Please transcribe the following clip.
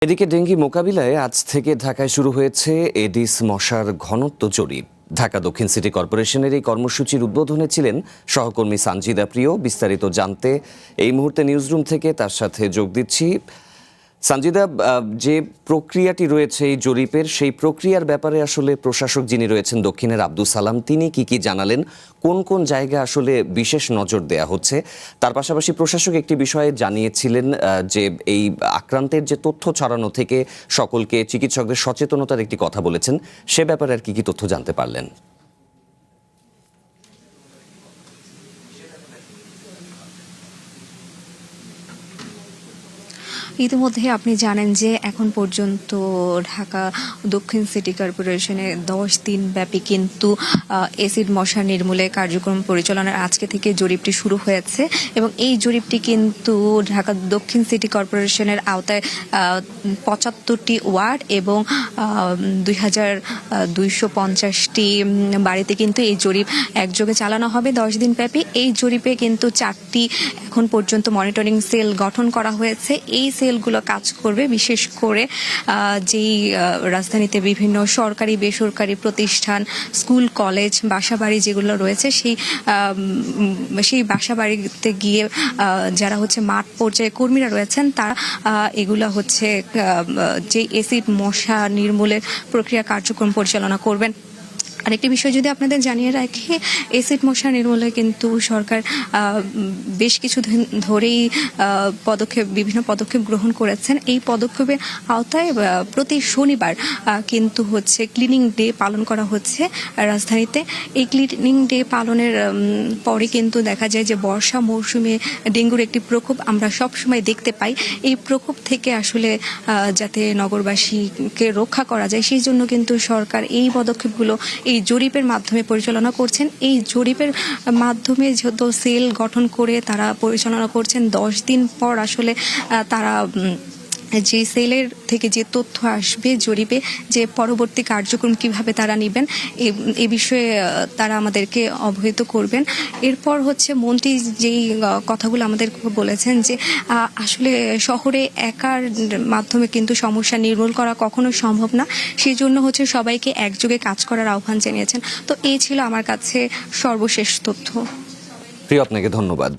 এদিকে ডেঙ্গি মোকাবিলায় আজ থেকে ঢাকায় শুরু হয়েছে এডিস মশার ঘনত্ব জরিপ। ঢাকা দক্ষিণ সিটি কর্পোরেশনের এই কর্মসূচির উদ্বোধনে ছিলেন সহকর্মী সানজিদা প্রিয়। বিস্তারিত জানতে এই মুহূর্তে নিউজরুম থেকে তার সাথে যোগ দিচ্ছি। সানজিদা, যে প্রক্রিয়াটি রয়েছে এই জরিপের, সেই প্রক্রিয়ার ব্যাপারে আসলে প্রশাসক যিনি রয়েছেন দক্ষিণের আব্দুল সালাম, তিনি কি জানালেন, কোন কোন জায়গায় আসলে বিশেষ নজর দেয়া হচ্ছে? তার পাশাপাশি প্রশাসক একটি বিষয়ে জানিয়েছিলেন যে এই আক্রান্তের যে তথ্য ছড়ানো থেকে সকলকে চিকিৎসকদের সচেতনতার একটি কথা বলেছেন, সে ব্যাপারে আর কি তথ্য জানতে পারলেন? ইতিমধ্যে আপনি জানেন যে এখন পর্যন্ত ঢাকা দক্ষিণ সিটি কর্পোরেশনে 10 দিন ব্যাপী কিন্তু এসিড মশা নির্মূলে কার্যক্রম পরিচালনার আজকে থেকে জরিপটি শুরু হয়েছে এবং এই জরিপটি কিন্তু ঢাকা দক্ষিণ সিটি কর্পোরেশনের আওতায় 75টি ওয়ার্ড এবং 2250টি বাড়িতে কিন্তু এই জরিপ একযোগে চালানো হবে 10 দিন ব্যাপী। এই জরিপে কিন্তু 4টি এখন পর্যন্ত মনিটরিং সেল গঠন করা হয়েছে। এই সেলগুলো কাজ করবে বিশেষ করে যেই রাজধানীতে বিভিন্ন সরকারি বেসরকারি প্রতিষ্ঠান, স্কুল, কলেজ, বাসাবাড়ি যেগুলো রয়েছে সেই বাসাবাড়িতে গিয়ে যারা হচ্ছে মাঠ পর্যায়ে কর্মীরা রয়েছেন তারা এগুলো হচ্ছে যে এসিড মশা নির্মূলের প্রক্রিয়া কার্যক্রম পরিচালনা করবেন। আরেকটি বিষয় যদি আপনাদের জানিয়ে রাখি, এসিড মশা নির্মূলে কিন্তু সরকার বেশ কিছু ধরেই বিভিন্ন পদক্ষেপ গ্রহণ করেছেন। এই পদক্ষেপের আওতায় প্রতি শনিবার কিন্তু হচ্ছে ক্লিনিং ডে পালন করা হচ্ছে রাজধানীতে। এই ক্লিনিং ডে পালনের পরে কিন্তু দেখা যায় যে বর্ষা মৌসুমে ডেঙ্গুর একটি প্রকোপ আমরা সবসময় দেখতে পাই। এই প্রকোপ থেকে আসলে যাতে নগরবাসীকে রক্ষা করা যায় সেই জন্য কিন্তু সরকার এই পদক্ষেপগুলো এই জরিপের মাধ্যমে পরিচালনা করছেন। এই জরিপের মাধ্যমে যেহেতু সেল গঠন করে তারা পরিচালনা করছেন, 10 দিন পর আসলে তারা যে সেলের থেকে যে তথ্য আসবে জরিপে, যে পরবর্তী কার্যক্রম কিভাবে তারা নেবেন এ বিষয়ে তারা আমাদেরকে অবহিত করবেন। এরপর হচ্ছে মন্ত্রী যেই কথাগুলো আমাদের বলেছেন যে আসলে শহরে একার মাধ্যমে কিন্তু সমস্যা নির্মূল করা কখনো সম্ভব না, সেই জন্য হচ্ছে সবাইকে একযোগে কাজ করার আহ্বান জানিয়েছেন। তো এই ছিল আমার কাছে সর্বশেষ তথ্য। প্রিয়, আপনাকে ধন্যবাদ।